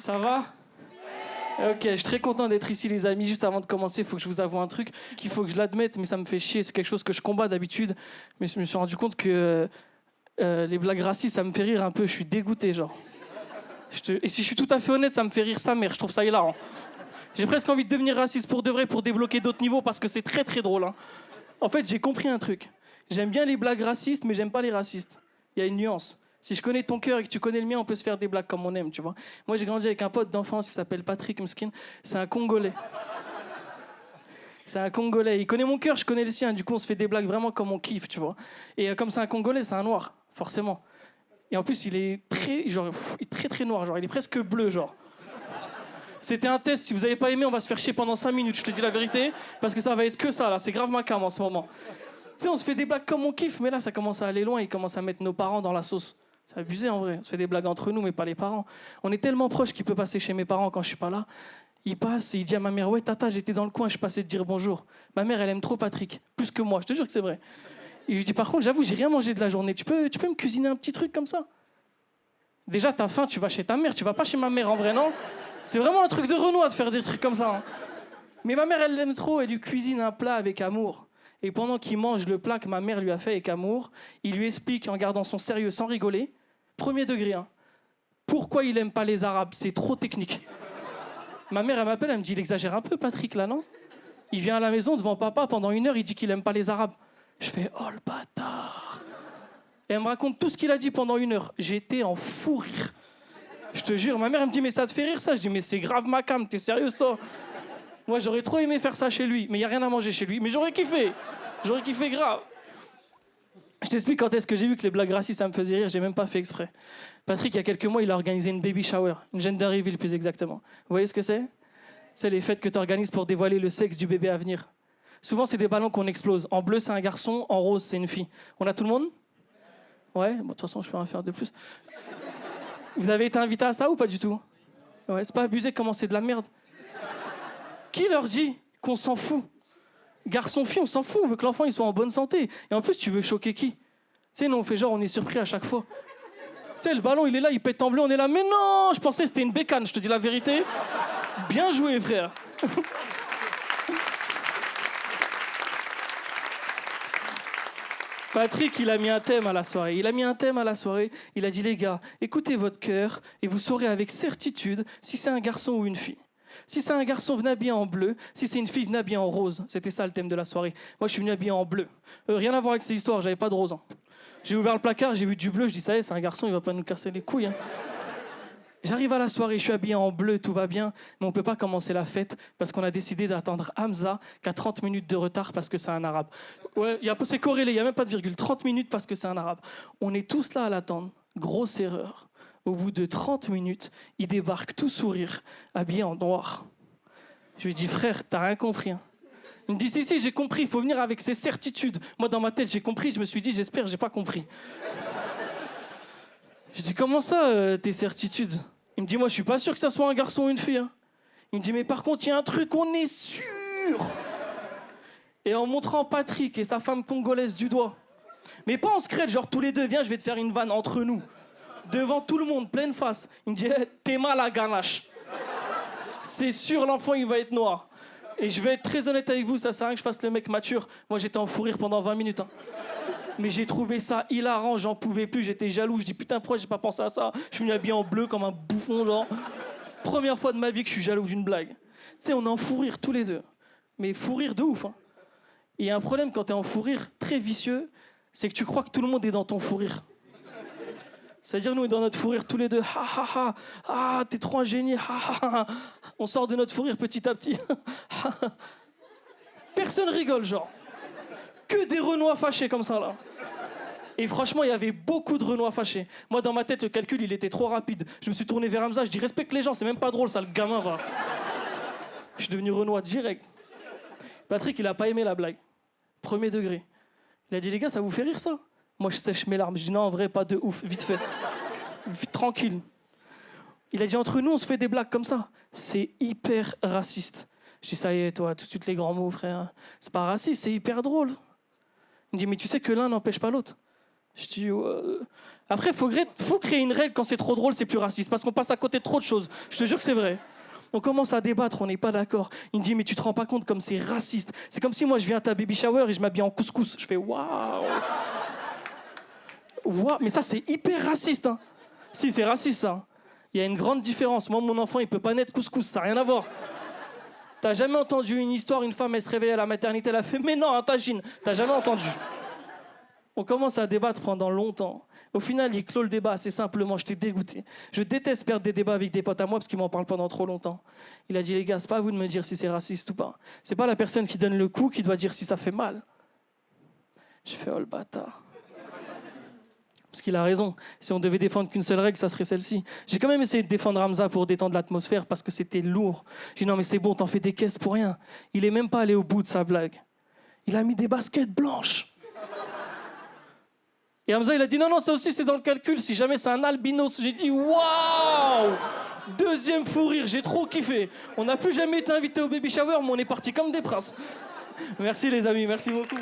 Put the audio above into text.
Ça va? Ok, je suis très content d'être ici, les amis. Juste avant de commencer, il faut que je vous avoue un truc, qu'il faut que je l'admette, mais ça me fait chier. C'est quelque chose que je combats d'habitude. Mais je me suis rendu compte que les blagues racistes, ça me fait rire un peu. Je suis dégoûté, genre. Et si je suis tout à fait honnête, ça me fait rire sa mère. Je trouve ça hilarant. J'ai presque envie de devenir raciste pour de vrai, pour débloquer d'autres niveaux, parce que c'est très très drôle. Hein. En fait, j'ai compris un truc. J'aime bien les blagues racistes, mais j'aime pas les racistes. Il y a une nuance. Si je connais ton cœur et que tu connais le mien, on peut se faire des blagues comme on aime, tu vois. Moi, j'ai grandi avec un pote d'enfance qui s'appelle Patrick Mskin. C'est un Congolais. C'est un Congolais. Il connaît mon cœur, je connais le sien. Du coup, on se fait des blagues vraiment comme on kiffe, tu vois. Et comme c'est un Congolais, c'est un noir, forcément. Et en plus, il est très très noir, genre. Il est presque bleu, genre. C'était un test. Si vous n'avez pas aimé, on va se faire chier pendant 5 minutes, je te dis la vérité. Parce que ça va être que ça, là. C'est grave ma cam en ce moment. Tu sais, on se fait des blagues comme on kiffe, mais là, ça commence à aller loin. Ils commencent à mettre nos parents dans la sauce. C'est abusé, en vrai. On se fait des blagues entre nous, mais pas les parents. On est tellement proches qu'il peut passer chez mes parents quand je suis pas là. Il passe et il dit à ma mère « Ouais, tata, j'étais dans le coin, je passais te dire bonjour. » Ma mère, elle aime trop Patrick. Plus que moi, je te jure que c'est vrai. Il lui dit « Par contre, j'avoue, j'ai rien mangé de la journée. Tu peux me cuisiner un petit truc comme ça ?» Déjà, t'as faim, tu vas chez ta mère. Tu vas pas chez ma mère, en vrai, non? C'est vraiment un truc de Renoir de faire des trucs comme ça. Hein. Mais ma mère, elle l'aime trop. Elle lui cuisine un plat avec amour. Et pendant qu'il mange le plat que ma mère lui a fait avec amour, il lui explique en gardant son sérieux sans rigoler, premier degré, hein, pourquoi il aime pas les Arabes, c'est trop technique. Ma mère, elle m'appelle, elle me dit, il exagère un peu, Patrick, là, non? Il vient à la maison devant papa, pendant 1 heure, il dit qu'il aime pas les Arabes. Je fais, oh le bâtard. Et elle me raconte tout ce qu'il a dit pendant 1 heure. J'étais en fou rire. Je te jure, ma mère, elle me dit, mais ça te fait rire, ça? Je dis, mais c'est grave ma cam, t'es sérieuse, toi? Moi, j'aurais trop aimé faire ça chez lui, mais il n'y a rien à manger chez lui. Mais j'aurais kiffé. J'aurais kiffé grave. Je t'explique quand est-ce que j'ai vu que les blagues racistes, ça me faisait rire. J'ai même pas fait exprès. Patrick, il y a quelques mois, il a organisé une baby shower. Une gender reveal, plus exactement. Vous voyez ce que c'est? C'est les fêtes que tu organises pour dévoiler le sexe du bébé à venir. Souvent, c'est des ballons qu'on explose. En bleu, c'est un garçon. En rose, c'est une fille. On a tout le monde? Ouais, bon, de toute façon, je peux rien faire de plus. Vous avez été invité à ça ou pas du tout? Ouais, c'est pas abusé comment c'est de la merde. Qui leur dit qu'on s'en fout? Garçon-fille, on s'en fout, on veut que l'enfant il soit en bonne santé. Et en plus, tu veux choquer qui? Tu sais, nous on fait genre, on est surpris à chaque fois. Tu sais, le ballon il est là, il pète en bleu, on est là, mais non, je pensais que c'était une bécane, je te dis la vérité. Bien joué, frère. Patrick, il a mis un thème à la soirée. Il a dit, les gars, écoutez votre cœur et vous saurez avec certitude si c'est un garçon ou une fille. Si c'est un garçon, venez habillé en bleu. Si c'est une fille, venez habillé en rose. C'était ça le thème de la soirée. Moi, je suis venu habillé en bleu. Rien à voir avec ces histoires, j'avais pas de rose. Hein. J'ai ouvert le placard, j'ai vu du bleu, je dis, ça y est, c'est un garçon, il va pas nous casser les couilles. Hein. J'arrive à la soirée, je suis habillé en bleu, tout va bien, mais on peut pas commencer la fête parce qu'on a décidé d'attendre Hamza qui a 30 minutes de retard parce que c'est un arabe. Ouais, c'est corrélé, il n'y a même pas de virgule. 30 minutes parce que c'est un arabe. On est tous là à l'attendre. Grosse erreur. Au bout de 30 minutes, il débarque tout sourire, habillé en noir. Je lui dis, frère, t'as rien compris. Hein. Il me dit, si, j'ai compris, il faut venir avec ses certitudes. Moi, dans ma tête, j'ai compris, je me suis dit, j'espère, j'ai pas compris. Je dis, comment ça, tes certitudes? Il me dit, moi, je suis pas sûr que ça soit un garçon ou une fille. Hein. Il me dit, mais par contre, il y a un truc, on est sûr. Et en montrant Patrick et sa femme congolaise du doigt. Mais pas en secret, genre tous les deux, viens, je vais te faire une vanne entre nous. Devant tout le monde, pleine face. Il me dit, t'es mal à ganache. C'est sûr, l'enfant, il va être noir. Et je vais être très honnête avec vous, ça sert à rien que je fasse le mec mature. Moi, j'étais en fou rire pendant 20 minutes. Hein. Mais j'ai trouvé ça hilarant, j'en pouvais plus, j'étais jaloux. Je dis, putain, pourquoi j'ai pas pensé à ça? Je suis venu habillé en bleu comme un bouffon, genre. Première fois de ma vie que je suis jaloux d'une blague. Tu sais, on est en fou rire tous les deux. Mais fou rire de ouf. Hein. Et il y a un problème quand t'es en fou rire très vicieux, c'est que tu crois que tout le monde est dans ton fou rire. C'est-à-dire, nous, on est dans notre fou rire tous les deux. Ha ha ha. Ah, t'es trop un génie. Ha ha ha. On sort de notre fou rire petit à petit. Personne rigole, genre. Que des Renois fâchés comme ça, là. Et franchement, il y avait beaucoup de Renois fâchés. Moi, dans ma tête, le calcul, il était trop rapide. Je me suis tourné vers Hamza, je dis, respecte les gens, c'est même pas drôle, ça, le gamin, va. Je suis devenu Renois direct. Patrick, il a pas aimé la blague. Premier degré. Il a dit, les gars, ça vous fait rire, ça? Moi, je sèche mes larmes. Je dis, non, en vrai, pas de ouf, vite fait. Vite, tranquille. Il a dit, entre nous, on se fait des blagues comme ça. C'est hyper raciste. Je dis, ça y est, toi, tout de suite les grands mots, frère. C'est pas raciste, c'est hyper drôle. Il me dit, mais tu sais que l'un n'empêche pas l'autre. Je dis, après, faut créer une règle quand c'est trop drôle, c'est plus raciste, parce qu'on passe à côté de trop de choses. Je te jure que c'est vrai. On commence à débattre, on n'est pas d'accord. Il me dit, mais tu te rends pas compte comme c'est raciste. C'est comme si moi, je viens à ta baby shower et je m'habille en couscous. Je fais, waouh. Waouh, mais ça, c'est hyper raciste. Hein. Si, c'est raciste, ça. Il y a une grande différence. Moi, mon enfant, il peut pas naître couscous, ça n'a rien à voir. T'as jamais entendu une histoire, une femme, elle se réveille à la maternité, elle a fait, mais non, un tagine. T'as jamais entendu. On commence à débattre pendant longtemps. Au final, il clôt le débat assez simplement. J'étais dégoûté. Je déteste perdre des débats avec des potes à moi parce qu'ils m'en parlent pendant trop longtemps. Il a dit, les gars, c'est pas à vous de me dire si c'est raciste ou pas. C'est pas la personne qui donne le coup qui doit dire si ça fait mal. J'ai fait, oh le bâtard. Parce qu'il a raison. Si on devait défendre qu'une seule règle, ça serait celle-ci. J'ai quand même essayé de défendre Hamza pour détendre l'atmosphère parce que c'était lourd. J'ai dit, non mais c'est bon, t'en fais des caisses pour rien. Il est même pas allé au bout de sa blague. Il a mis des baskets blanches. Et Hamza, il a dit, non, non, ça aussi, c'est dans le calcul. Si jamais c'est un albinos, j'ai dit, waouh! Deuxième fou rire, j'ai trop kiffé. On n'a plus jamais été invité au baby shower, mais on est parti comme des princes. Merci les amis, merci beaucoup.